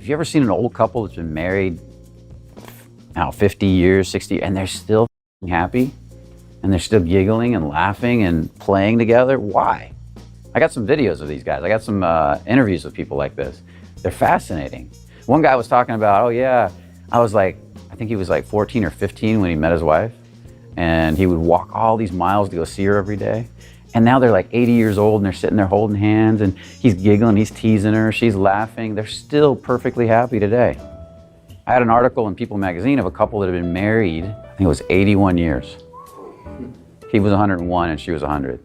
Have you ever seen an old couple that's been married, 50 years, 60, and they're still happy? And they're still giggling and laughing and playing together? Why? I got some videos of these guys. I got some interviews with people like this. They're fascinating. One guy was talking about, oh yeah, I think he was like 14 or 15 when he met his wife. And he would walk all these miles to go see her every day. And now they're like 80 years old and they're sitting there holding hands and he's giggling, he's teasing her, she's laughing. They're still perfectly happy today. I had an article in People magazine of a couple that had been married, I think it was 81 years. He was 101 and she was 100.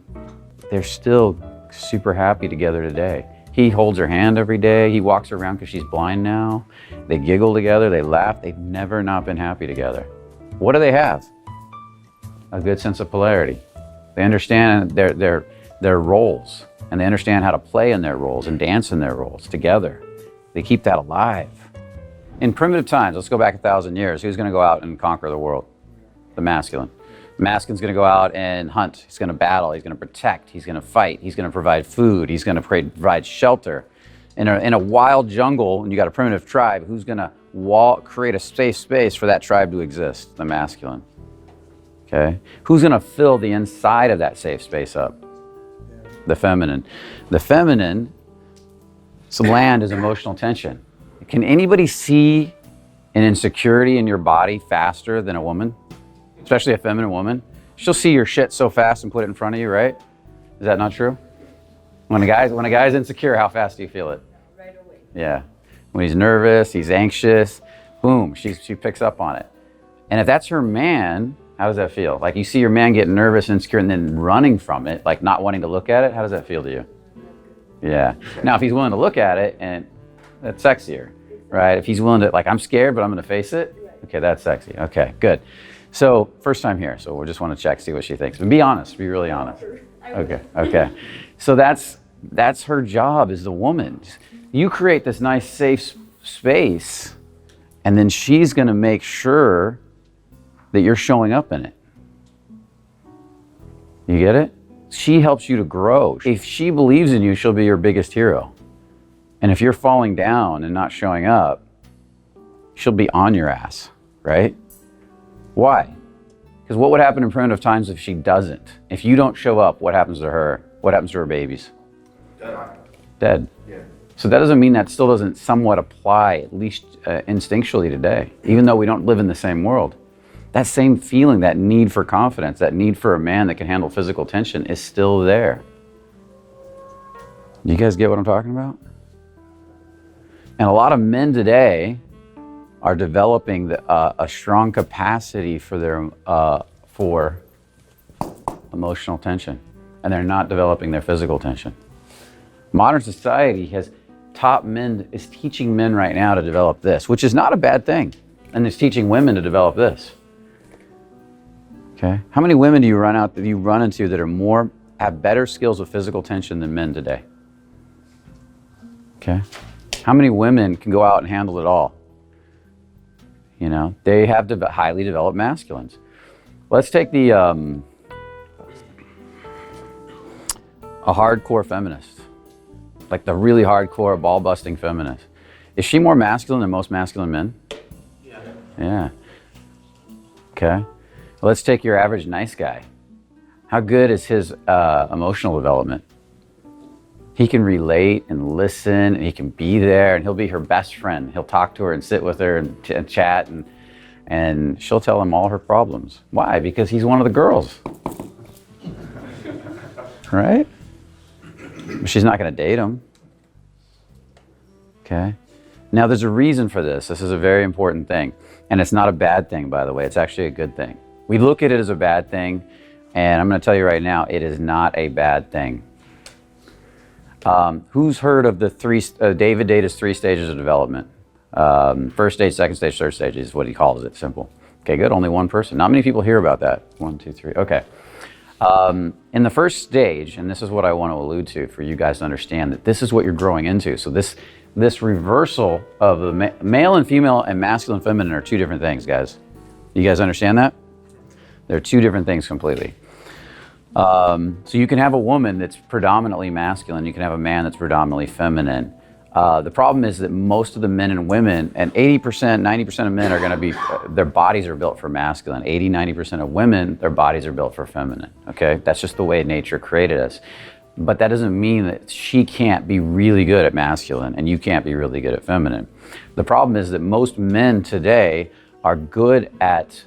They're still super happy together today. He holds her hand every day. He walks her around because she's blind now. They giggle together, they laugh. They've never not been happy together. What do they have? A good sense of polarity. They understand their roles, and they understand how to play in their roles and dance in their roles together. They keep that alive. In primitive times, let's go back 1,000 years, who's going to go out and conquer the world? The masculine. The masculine's going to go out and hunt. He's going to battle. He's going to protect. He's going to fight. He's going to provide food. He's going to provide shelter. In a wild jungle, and you got a primitive tribe, who's going to create a safe space for that tribe to exist? The masculine. Okay. Who's going to fill the inside of that safe space up? The feminine. The feminine, land is emotional tension. Can anybody see an insecurity in your body faster than a woman? Especially a feminine woman. She'll see your shit so fast and put it in front of you, right? Is that not true? When a guy's insecure, how fast do you feel it? Right away. Yeah. When he's nervous, he's anxious, boom, she picks up on it. And if that's her man, how does that feel? Like you see your man get nervous and insecure and then running from it, like not wanting to look at it, how does that feel to you? Yeah. Now, if he's willing to look at it, and that's sexier, right? If he's willing to, like, I'm scared, but I'm gonna face it, okay, that's sexy. Okay, good. So, first time here, so we just wanna check, see what she thinks. But be honest, be really honest. Okay. So that's her job, is the woman. You create this nice safe space, and then she's gonna make sure that you're showing up in it. You get it? She helps you to grow. If she believes in you, she'll be your biggest hero. And if you're falling down and not showing up, she'll be on your ass, right? Why? Because what would happen in primitive times if she doesn't? If you don't show up, what happens to her? What happens to her babies? Dead. Yeah. So that doesn't mean that still doesn't somewhat apply, at least instinctually today, even though we don't live in the same world. That same feeling, that need for confidence, that need for a man that can handle physical tension is still there. You guys get what I'm talking about? And a lot of men today are developing a strong capacity for emotional tension, and they're not developing their physical tension. Modern society is teaching men right now to develop this, which is not a bad thing, and it's teaching women to develop this. Okay. How many women do you run into that have better skills with physical tension than men today? Okay. How many women can go out and handle it all? You know, they have highly developed masculines. Let's take a hardcore feminist, like the really hardcore ball-busting feminist. Is she more masculine than most masculine men? Yeah. Okay. Let's take your average nice guy. How good is his emotional development? He can relate and listen, and he can be there, and he'll be her best friend. He'll talk to her and sit with her and chat, and she'll tell him all her problems. Why? Because he's one of the girls. Right? She's not going to date him. Okay? Now, there's a reason for this. This is a very important thing. And it's not a bad thing, by the way. It's actually a good thing. We look at it as a bad thing, and I'm going to tell you right now, it is not a bad thing. Who's heard of the David Data's 3 stages of development? First stage, second stage, third stage is what he calls it, simple. Okay, good, only one person. Not many people hear about that. 1, 2, 3, okay. In the first stage, and this is what I want to allude to for you guys to understand, that this is what you're growing into. So this reversal of the male and female and masculine and feminine are 2 different things, guys. You guys understand that? They're 2 different things completely. So you can have a woman that's predominantly masculine, you can have a man that's predominantly feminine. The problem is that most of the men and women, and 80%, 90% of men are going to be, their bodies are built for masculine. 80, 90% of women, their bodies are built for feminine, okay? That's just the way nature created us. But that doesn't mean that she can't be really good at masculine and you can't be really good at feminine. The problem is that most men today are good at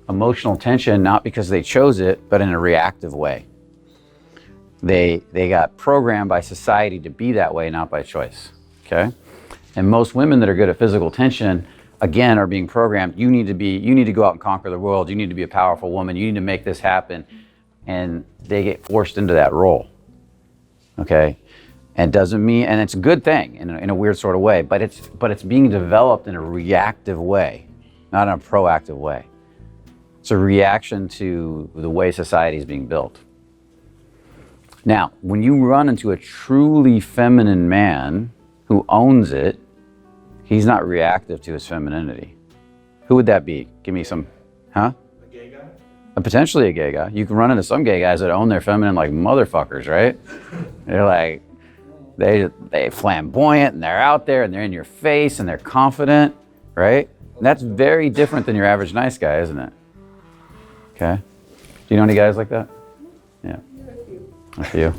emotional tension, not because they chose it, but in a reactive way. They got programmed by society to be that way, not by choice, okay? And most women that are good at physical tension, again, are being programmed. You need to go out and conquer the world. You need to be a powerful woman. You need to make this happen. And they get forced into that role, okay? And doesn't mean, and it's a good thing in a weird sort of way, but it's being developed in a reactive way, not in a proactive way. It's a reaction to the way society is being built. Now, when you run into a truly feminine man who owns it, he's not reactive to his femininity. Who would that be? Give me some, huh? A gay guy? Potentially a gay guy. You can run into some gay guys that own their feminine like motherfuckers, right? They're like, they flamboyant and they're out there and they're in your face and they're confident, right? And that's very different than your average nice guy, isn't it? Okay. Do you know any guys like that? Yeah. A few.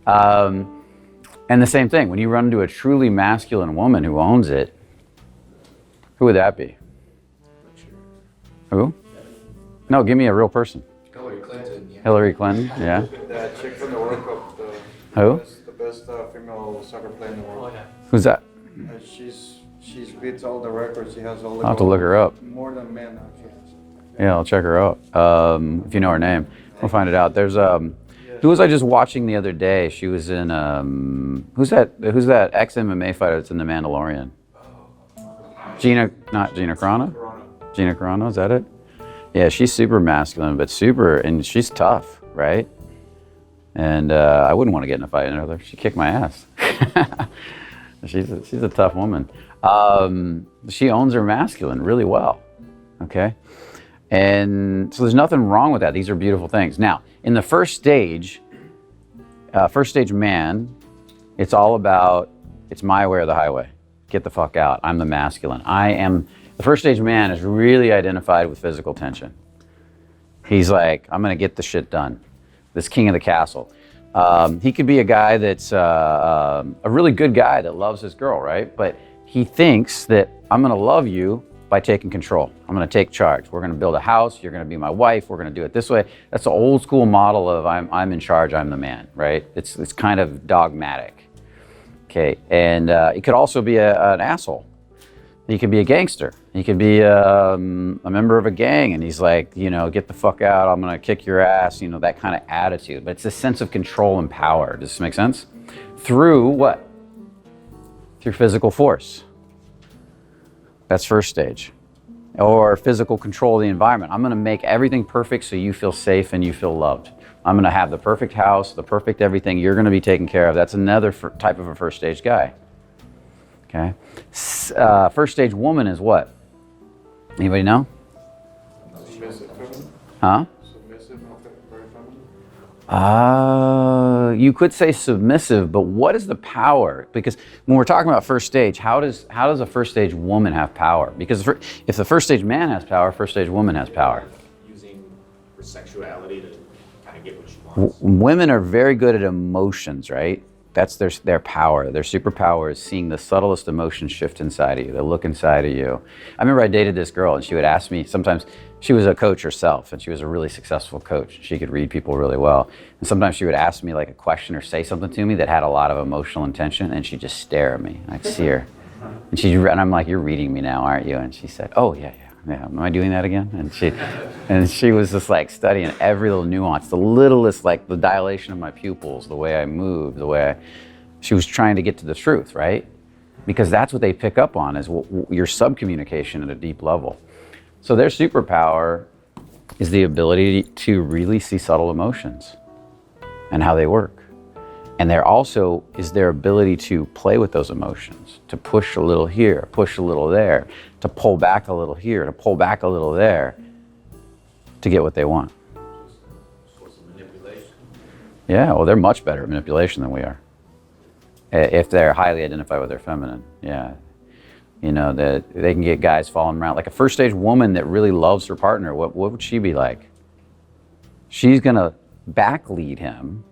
And the same thing, when you run into a truly masculine woman who owns it, who would that be? Who? No, give me a real person. Hillary Clinton. Yeah. Hillary Clinton, yeah. That chick from the World Cup, Who? the best female soccer player in the world. Oh, yeah. Who's that? She's beats all the records. She has all the I'll have to look her up. more than men actually. Yeah, I'll check her out. If you know her name, we'll find it out. There's who was I just watching the other day? She was in who's that ex-MMA fighter that's in The Mandalorian? Not Gina Carano? Gina Carano, is that it? Yeah, she's super masculine, but and she's tough, right? And I wouldn't want to get in a fight with her. She kicked my ass. She's a tough woman. She owns her masculine really well, okay? And so there's nothing wrong with that. These are beautiful things. Now, in the first stage man, it's all about, it's my way or the highway. Get the fuck out. I'm the masculine. The first stage man is really identified with physical tension. He's like, I'm going to get the shit done. This king of the castle. He could be a guy that's a really good guy that loves his girl, right? But he thinks that I'm going to love you by taking control. I'm going to take charge. We're going to build a house. You're going to be my wife. We're going to do it this way. That's the old school model of I'm in charge. I'm the man, right? It's kind of dogmatic. Okay, and it could also be an asshole. He could be a gangster. He could be a member of a gang, and he's like, get the fuck out. I'm going to kick your ass. That kind of attitude. But it's a sense of control and power. Does this make sense? Through what? Through physical force. That's first stage. Or physical control of the environment. I'm going to make everything perfect so you feel safe and you feel loved. I'm going to have the perfect house, the perfect everything. You're going to be taken care of. That's another type of a first stage guy. Okay. First stage woman is what? Anybody know? Submissive, feminine. Huh? Submissive, not very feminine. You could say submissive, but what is the power? Because when we're talking about first stage, how does a first stage woman have power? Because if the first stage man has power, first stage woman has power. Using her sexuality to kind of get what she wants. Women are very good at emotions, right? That's their power. Their superpower is seeing the subtlest emotion shift inside of you, the look inside of you. I remember I dated this girl and she would ask me, sometimes she was a coach herself and she was a really successful coach. She could read people really well. And sometimes she would ask me like a question or say something to me that had a lot of emotional intention and she'd just stare at me. I'd see her. And I'm like, you're reading me now, aren't you? And she said, oh yeah. Am I doing that again? And she was just like studying every little nuance, the littlest, like the dilation of my pupils, the way I moved, she was trying to get to the truth, right? Because that's what they pick up on is your subcommunication at a deep level. So their superpower is the ability to really see subtle emotions and how they work. And there also is their ability to play with those emotions, to push a little here, push a little there, to pull back a little here, to pull back a little there, to get what they want. Source of manipulation. Yeah, well, they're much better at manipulation than we are. if they're highly identified with their feminine. Yeah. You know, that they can get guys falling around. Like a first stage woman that really loves her partner, what would she be like? She's gonna back lead him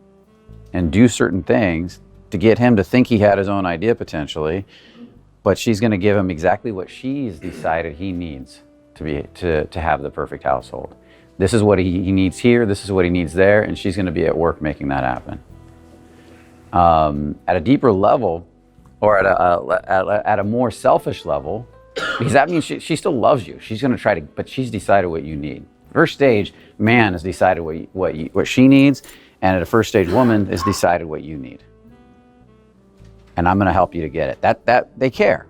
and do certain things to get him to think he had his own idea potentially, but she's gonna give him exactly what she's decided he needs to have the perfect household. This is what he needs here, this is what he needs there, and she's gonna be at work making that happen. At a deeper level, or at a more selfish level, because that means she still loves you. She's gonna try to, but she's decided what you need. First stage man has decided what she needs, and at a first stage woman has decided what you need. And I'm gonna help you to get it. That they care,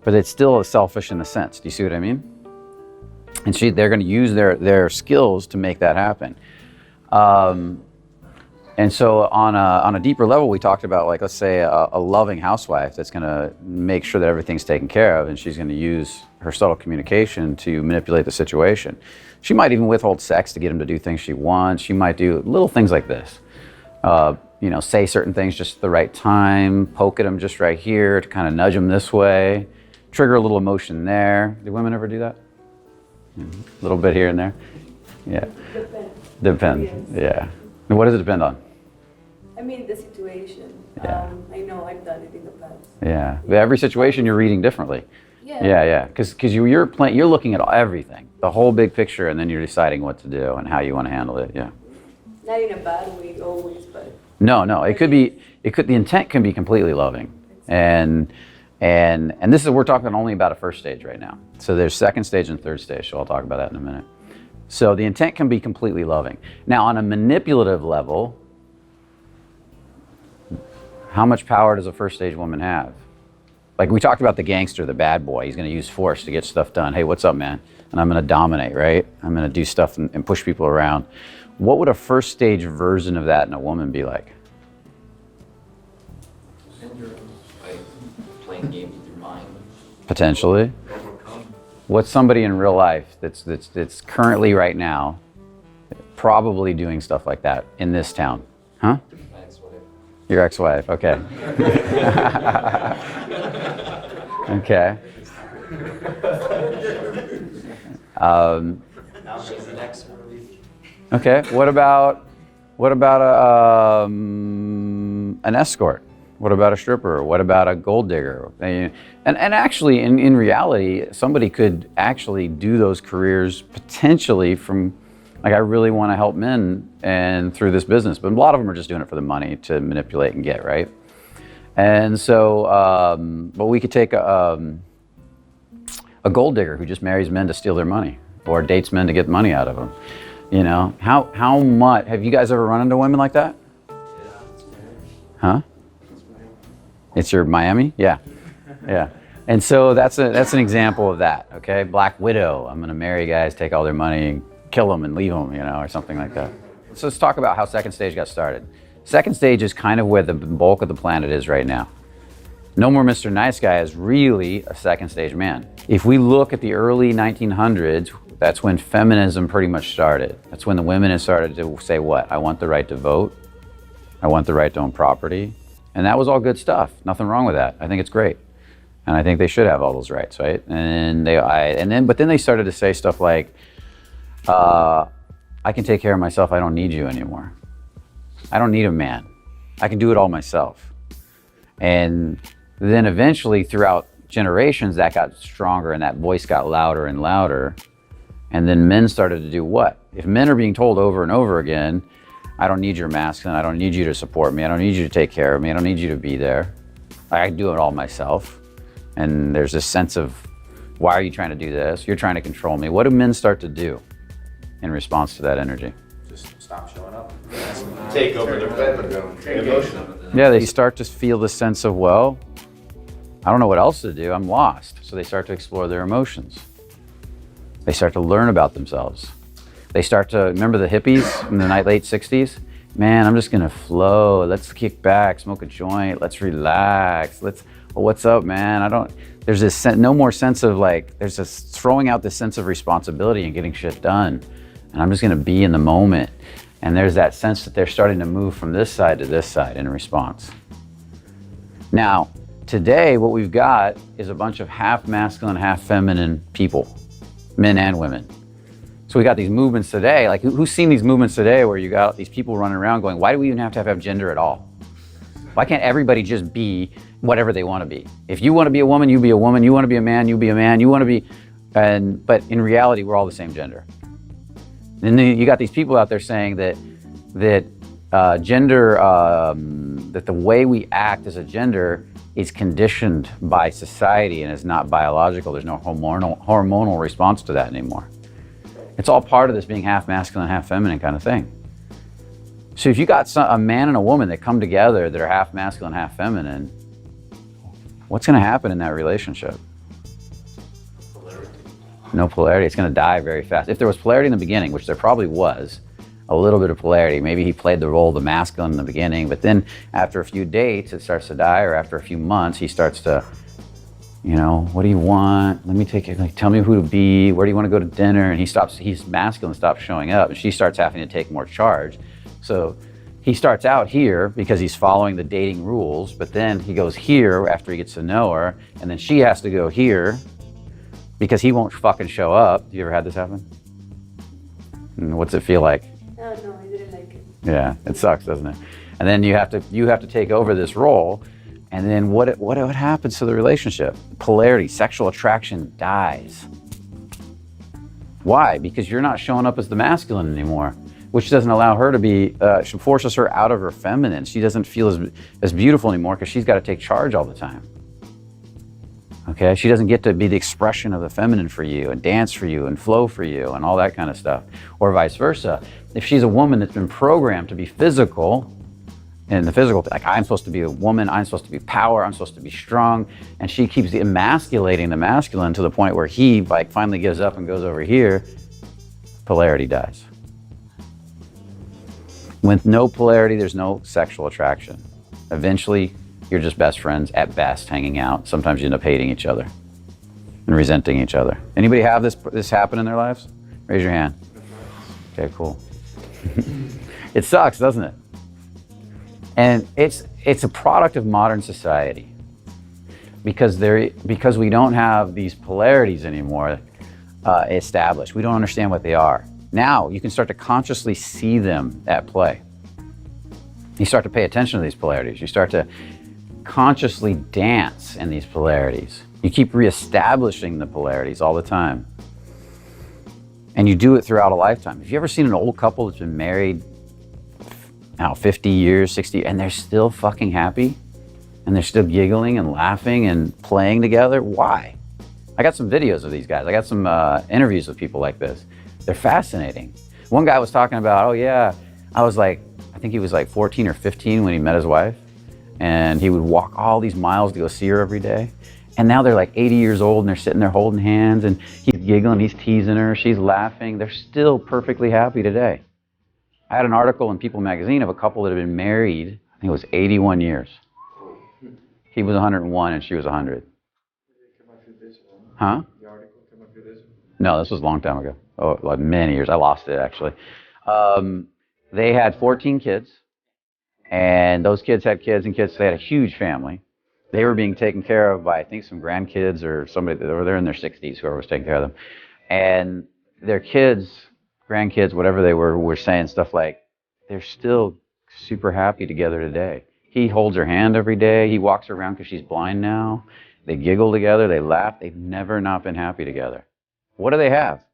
but it's still selfish in a sense. Do you see what I mean? And they're gonna use their skills to make that happen. And so on a deeper level, we talked about, like, let's say a loving housewife that's gonna make sure that everything's taken care of, and she's gonna use her subtle communication to manipulate the situation. She might even withhold sex to get him to do things she wants. She might do little things like this. You know, say certain things just at the right time, poke at him just right here to kind of nudge him this way, trigger a little emotion there. Do women ever do that? A little bit here and there? Yeah. Depends. Yeah. And what does it depend on? I mean, the situation. Yeah. I know I've done it in the past. Yeah. Every situation you're reading differently. Yeah. Yeah. Because you're looking at everything, the whole big picture, and then you're deciding what to do and how you want to handle it. Yeah. Not in a bad way always, but. No. The intent can be completely loving, and this is, we're talking only about a first stage right now. So there's second stage and third stage. So I'll talk about that in a minute. So the intent can be completely loving. Now, on a manipulative level, how much power does a first stage woman have? Like we talked about the gangster, the bad boy. He's going to use force to get stuff done. Hey, what's up, man? And I'm going to dominate, right? I'm going to do stuff and push people around. What would a first stage version of that in a woman be like? Like playing games with your mind. Potentially. What's somebody in real life that's currently right now probably doing stuff like that in this town? Huh? My ex-wife. Your ex-wife, okay. Okay. She's the next one. Okay. What about an escort? What about a stripper? What about a gold digger? And actually, in reality, somebody could actually do those careers potentially from, like, I really want to help men and through this business, but a lot of them are just doing it for the money to manipulate and get, right? And so, but we could take a gold digger who just marries men to steal their money or dates men to get money out of them. You know, how much, have you guys ever run into women like that? Huh? It's your Miami? Yeah. And so that's an example of that, okay? Black widow, I'm gonna marry guys, take all their money, and kill them and leave them, you know, or something like that. So let's talk about how second stage got started. Second stage is kind of where the bulk of the planet is right now. No More Mr. Nice Guy is really a second stage man. If we look at the early 1900s, that's when feminism pretty much started. That's when the women had started to say what? I want the right to vote. I want the right to own property. And that was all good stuff. Nothing wrong with that. I think it's great. And I think they should have all those rights, right? But then they started to say stuff like, I can take care of myself. I don't need you anymore. I don't need a man. I can do it all myself. And then eventually throughout generations, that got stronger and that voice got louder and louder. And then men started to do what? If men are being told over and over again, I don't need your masculine, I don't need you to support me, I don't need you to take care of me, I don't need you to be there. I can do it all myself. And there's this sense of, why are you trying to do this? You're trying to control me. What do men start to do in response to that energy? Just stop showing up. Take over their feminine emotion. Yeah, they start to feel the sense of, well, I don't know what else to do, I'm lost. So they start to explore their emotions. They start to learn about themselves. They start to, remember the hippies in the late 60s? Man, I'm just gonna flow. Let's kick back, smoke a joint, let's relax. What's up, man? There's this no more sense of like, there's this throwing out this sense of responsibility and getting shit done. And I'm just gonna be in the moment. And there's that sense that they're starting to move from this side to this side in response. Now, today, what we've got is a bunch of half masculine, half feminine people, men and women. So we got these movements today, like who's seen these movements today where you got these people running around going, why do we even have to have gender at all? Why can't everybody just be whatever they want to be? If you want to be a woman, you be a woman. You want to be a man, you be a man. You want to be, but in reality, we're all the same gender. And then you got these people out there saying that gender, that the way we act as a gender is conditioned by society and is not biological. There's no hormonal response to that anymore. It's all part of this being half masculine, half feminine kind of thing. So if you got a man and a woman that come together that are half masculine, half feminine, what's going to happen in that relationship? Polarity. No polarity. It's going to die very fast. If there was polarity in the beginning, which there probably was, a little bit of polarity. Maybe he played the role of the masculine in the beginning, but then after a few dates, it starts to die, or after a few months, he starts to, you know, what do you want? Let me take it, like, tell me who to be, where do you want to go to dinner? And he's masculine, stops showing up, and she starts having to take more charge. So he starts out here because he's following the dating rules, but then he goes here after he gets to know her, and then she has to go here because he won't fucking show up. You ever had this happen? And what's it feel like? Oh, no, I didn't like it. Yeah, it sucks, doesn't it? And then you have to take over this role, and then what happens to the relationship? Polarity, sexual attraction dies. Why? Because you're not showing up as the masculine anymore, which doesn't allow her to be. She forces her out of her feminine. She doesn't feel as beautiful anymore because she's got to take charge all the time. Okay, she doesn't get to be the expression of the feminine for you and dance for you and flow for you and all that kind of stuff, or vice versa. If she's a woman that's been programmed to be physical, and the physical, like I'm supposed to be a woman, I'm supposed to be power, I'm supposed to be strong, and she keeps emasculating the masculine to the point where he like finally gives up and goes over here, polarity dies. With no polarity, there's no sexual attraction. Eventually, you're just best friends at best, hanging out. Sometimes you end up hating each other and resenting each other. Anybody have this happen in their lives? Raise your hand. Okay, cool. It sucks, doesn't it? And it's a product of modern society because we don't have these polarities anymore established. We don't understand what they are. Now you can start to consciously see them at play. You start to pay attention to these polarities. You start to consciously dance in these polarities. You keep reestablishing the polarities all the time. And you do it throughout a lifetime. Have you ever seen an old couple that's been married, 50 years, 60, and they're still fucking happy? And they're still giggling and laughing and playing together? Why? I got some videos of these guys. I got some interviews with people like this. They're fascinating. One guy was talking about, oh yeah, I think he was like 14 or 15 when he met his wife. And he would walk all these miles to go see her every day. And now they're like 80 years old and they're sitting there holding hands and he's giggling, he's teasing her, she's laughing. They're still perfectly happy today. I had an article in People magazine of a couple that had been married, I think it was 81 years. He was 101 and she was 100. Huh? The article came up with this. No, this was a long time ago. Oh, like many years. I lost it actually. They had 14 kids. And those kids had kids and kids. So they had a huge family. They were being taken care of by, I think, some grandkids or somebody that were there in their 60s, whoever was taking care of them. And their kids, grandkids, whatever they were saying stuff like, they're still super happy together today. He holds her hand every day. He walks her around because she's blind now. They giggle together. They laugh. They've never not been happy together. What do they have?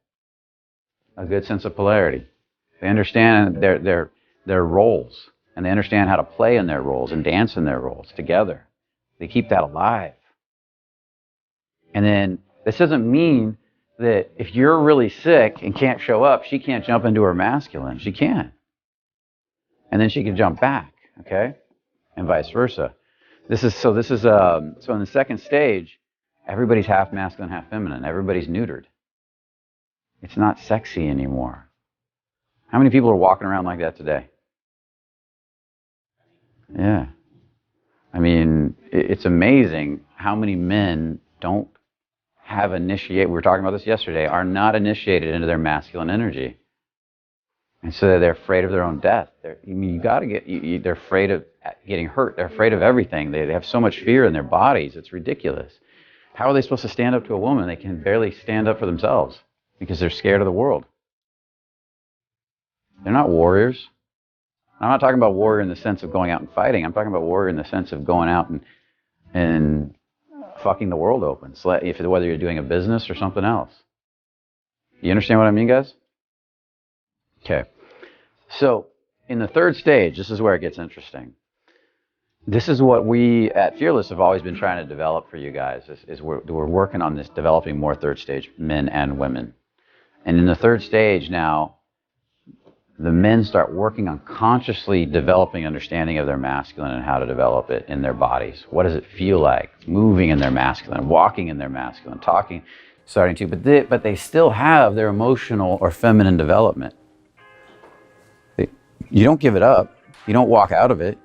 A good sense of polarity. They understand their roles. And they understand how to play in their roles and dance in their roles together. They keep that alive. And then this doesn't mean that if you're really sick and can't show up, she can't jump into her masculine. She can. And then she can jump back, okay? And vice versa. So in the second stage, everybody's half masculine, half feminine. Everybody's neutered. It's not sexy anymore. How many people are walking around like that today? Yeah. I mean, it's amazing how many men don't have we were talking about this yesterday, are not initiated into their masculine energy. And so they're afraid of their own death. They're afraid of getting hurt. They're afraid of everything. They have so much fear in their bodies. It's ridiculous. How are they supposed to stand up to a woman? They can barely stand up for themselves because they're scared of the world. They're not warriors. I'm not talking about warrior in the sense of going out and fighting. I'm talking about warrior in the sense of going out and fucking the world open. So whether you're doing a business or something else. You understand what I mean, guys? Okay. So in the third stage, this is where it gets interesting. This is what we at Fearless have always been trying to develop for you guys. Is we're working on this, developing more third stage men and women. And in the third stage now, the men start working on consciously developing understanding of their masculine and how to develop it in their bodies. What does it feel like moving in their masculine, walking in their masculine, talking, starting to, but they still have their emotional or feminine development. You don't give it up. You don't walk out of it.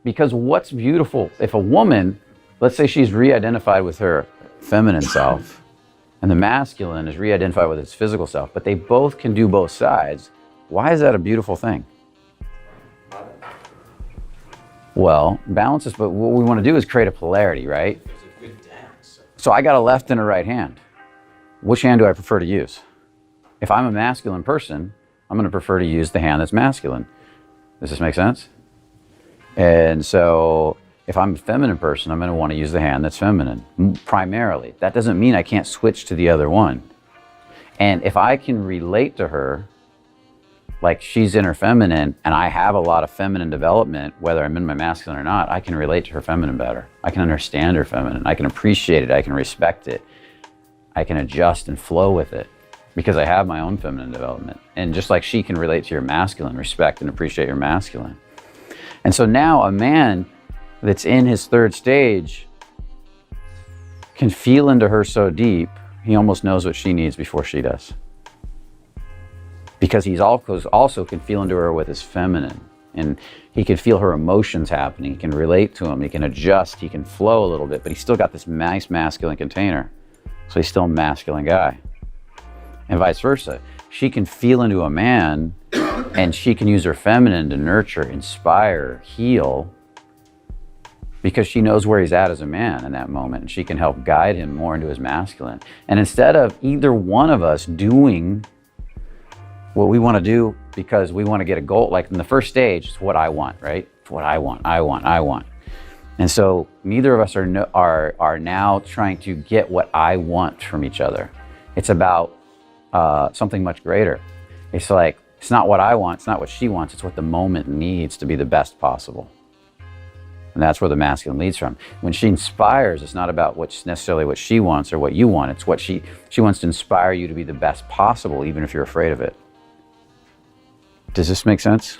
Because what's beautiful, if a woman, let's say she's re-identified with her feminine self, and the masculine is re-identified with its physical self, but they both can do both sides, why is that a beautiful thing? Well, balance is, but what we want to do is create a polarity, right? There's a good dance. So I got a left and a right hand. Which hand do I prefer to use? If I'm a masculine person, I'm going to prefer to use the hand that's masculine. Does this make sense? And so if I'm a feminine person, I'm going to want to use the hand that's feminine, primarily. That doesn't mean I can't switch to the other one. And if I can relate to her, like she's in her feminine, and I have a lot of feminine development, whether I'm in my masculine or not, I can relate to her feminine better. I can understand her feminine. I can appreciate it. I can respect it. I can adjust and flow with it because I have my own feminine development. And just like she can relate to your masculine, respect and appreciate your masculine. And so now a man that's in his third stage can feel into her so deep, he almost knows what she needs before she does. Because he's also can feel into her with his feminine, and he can feel her emotions happening. He can relate to them. He can adjust. He can flow a little bit, but he's still got this nice masculine container. So he's still a masculine guy. And vice versa. She can feel into a man, and she can use her feminine to nurture, inspire, heal, because she knows where he's at as a man in that moment, and she can help guide him more into his masculine. And instead of either one of us doing what we want to do because we want to get a goal, like in the first stage, it's what I want, right? It's what I want. And so neither of us are now trying to get what I want from each other. It's about something much greater. It's like, it's not what I want, it's not what she wants, it's what the moment needs to be the best possible. And that's where the masculine leads from. When she inspires, it's not about what's necessarily what she wants or what you want. It's what she wants to inspire you to be the best possible, even if you're afraid of it. Does this make sense?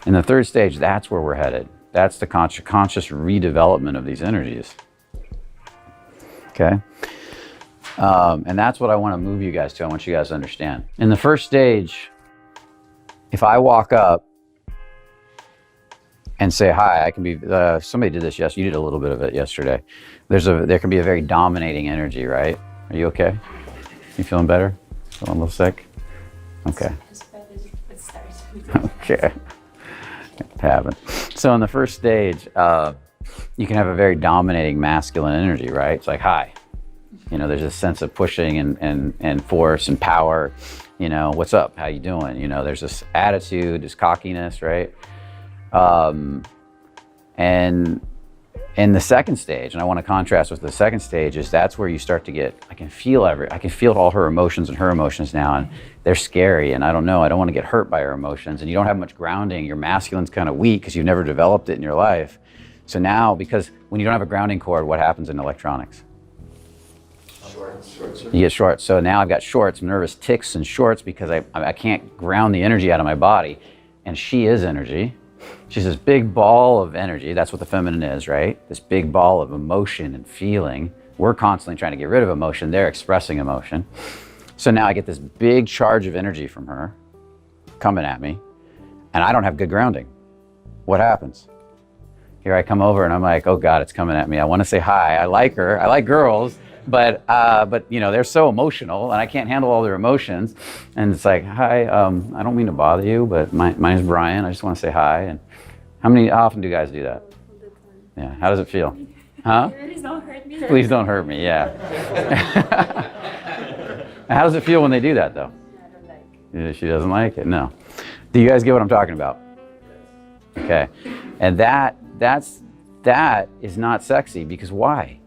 In the third stage, that's where we're headed. That's the conscious redevelopment of these energies. Okay? And that's what I want to move you guys to. I want you guys to understand. In the first stage, if I walk up and say hi, I can be, somebody did this yesterday, you did a little bit of it yesterday. There can be a very dominating energy, right? Are you okay? You feeling better? Feeling a little sick? Okay. Okay. It happened. So in the first stage, you can have a very dominating masculine energy, right? It's like, hi. You know, there's a sense of pushing and force and power. You know, what's up? How you doing? You know, there's this attitude, this cockiness, right? And in the second stage, and I want to contrast with the second stage, is that's where you start to get, I can feel all her emotions and her emotions now, and they're scary, and I don't want to get hurt by her emotions, and you don't have much grounding. Your masculine's kind of weak because you've never developed it in your life. So now, because when you don't have a grounding cord, what happens in electronics? Shorts. You get shorts. So now I've got shorts, nervous tics and shorts because I can't ground the energy out of my body, and she is energy. She's this big ball of energy. That's what the feminine is, right? This big ball of emotion and feeling. We're constantly trying to get rid of emotion. They're expressing emotion. So now I get this big charge of energy from her coming at me, and I don't have good grounding. What happens? Here I come over and I'm like, oh God, it's coming at me. I want to say hi. I like her. I like girls, but you know, they're so emotional and I can't handle all their emotions. And it's like, hi, I don't mean to bother you, but my name's Brian. I just want to say hi. And How often do guys do that? all the time. Yeah. How does it feel? Huh? Please don't hurt me. Please don't hurt me. Yeah. How does it feel when they do that, though? I don't like it. Yeah, she doesn't like it. No. Do you guys get what I'm talking about? Okay. And that is not sexy, because why?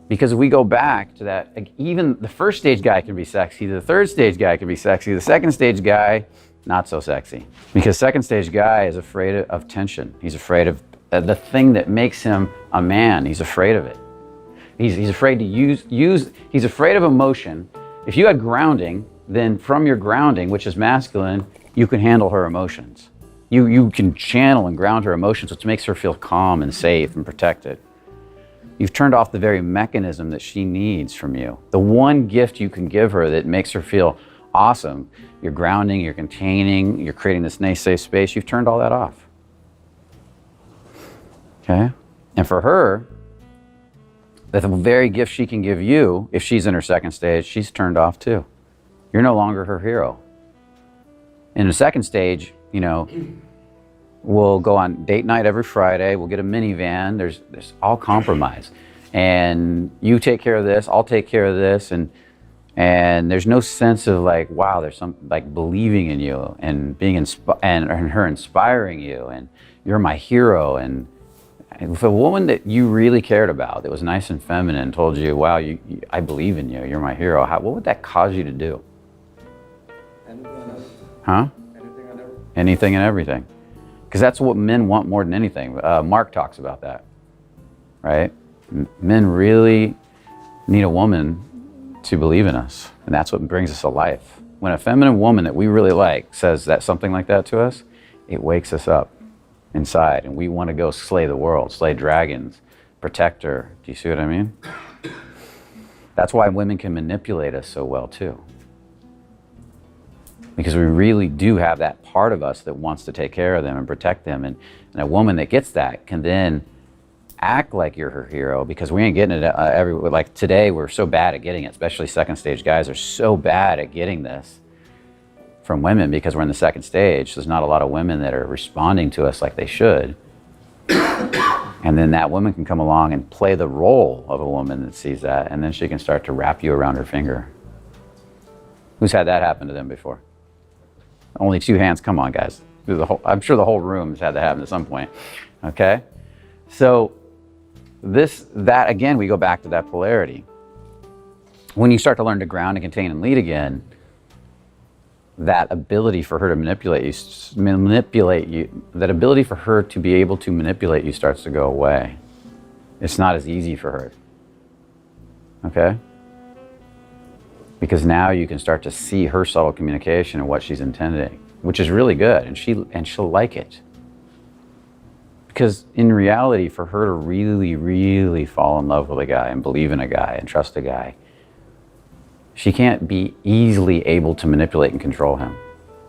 Because if we go back to that, like, even the first stage guy can be sexy, the third stage guy can be sexy, the second stage guy, not so sexy. Because second stage guy is afraid of tension. He's afraid of the thing that makes him a man. He's afraid of it. He's afraid to use, he's afraid of emotion. If you had grounding, then from your grounding, which is masculine, you can handle her emotions. You can channel and ground her emotions, which makes her feel calm and safe and protected. You've turned off the very mechanism that she needs from you. The one gift you can give her that makes her feel awesome. You're grounding, you're containing, you're creating this nice safe space. You've turned all that off. Okay? And for her, the very gift she can give you, if she's in her second stage, she's turned off too. You're no longer her hero. In the second stage, you know, we'll go on date night every Friday. We'll get a minivan. There's all compromise. And you take care of this, I'll take care of this. And there's no sense of like, wow, there's some like believing in you and being and her inspiring you, and you're my hero. And if a woman that you really cared about, that was nice and feminine, told you, wow, I believe in you, you're my hero, what would that cause you to do? Anything and everything. Huh? Anything and everything. Anything and everything. Because that's what men want more than anything. Mark talks about that, right? Men really need a woman to believe in us, and that's what brings us to life. When a feminine woman that we really like says that something like that to us, it wakes us up inside, and we want to go slay the world, slay dragons, protect her. Do you see what I mean? That's why women can manipulate us so well too. Because we really do have that part of us that wants to take care of them and protect them. And a woman that gets that can then act like you're her hero, because we ain't getting it everywhere. Like today, we're so bad at getting it, especially second stage guys are so bad at getting this from women because we're in the second stage. There's not a lot of women that are responding to us like they should. And then that woman can come along and play the role of a woman that sees that, and then she can start to wrap you around her finger. Who's had that happen to them before? Only 2 hands. Come on, guys. I'm sure the whole room has had that happen at some point. Okay? So that again, we go back to that polarity. When you start to learn to ground and contain and lead again, that ability for her to manipulate you, that ability for her to be able to manipulate you starts to go away. It's not as easy for her. Okay? Because now you can start to see her subtle communication and what she's intending, which is really good, and she'll like it. Because in reality, for her to really, really fall in love with a guy and believe in a guy and trust a guy, she can't be easily able to manipulate and control him.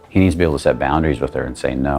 He needs to be able to set boundaries with her and say no.